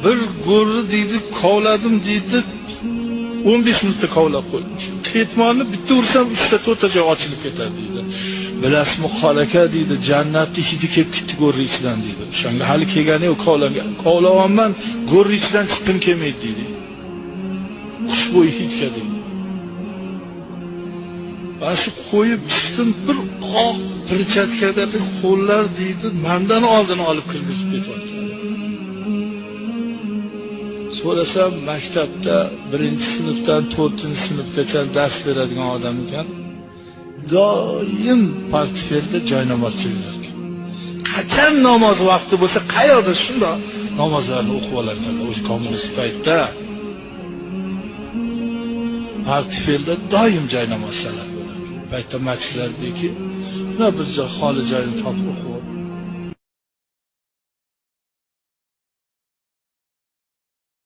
bir go'rni deydi, kovladim deydi, 15 minutda kovlab qo'ydim. Ketmonni bitta ursam 3-4ta joy ochilib ketadi deydi. Bilasizmi, xolaka deydi, jannatni hidi kelib ketdi go'rni ichidan deydi. O'shanga hali kelgani yo'q, kovlangan. Kovlayapman, go'rni ichidan chiqdim kelmaydi deydi. Xushbo'y hidga deydi. Shu qo'yib chiqdim, bir oq perchatkadagi qo'llar deydi, mendan oldin olib kirgizib ketyapti. So'rasam, maktabda 1-sinfdan 4-sinfgacha dars beradigan odam ekan. Doim portfelda joynamoz yurarkan. Qachon namoz vaqti bo'lsa, qayerda shundoq namozlarni o'qib olar ekan. O'sha kommunist paytda portfelda doim joynamoz salar bo'lar. Paytda masjidlardagi, mana bir joy xoli joyini topib o'qib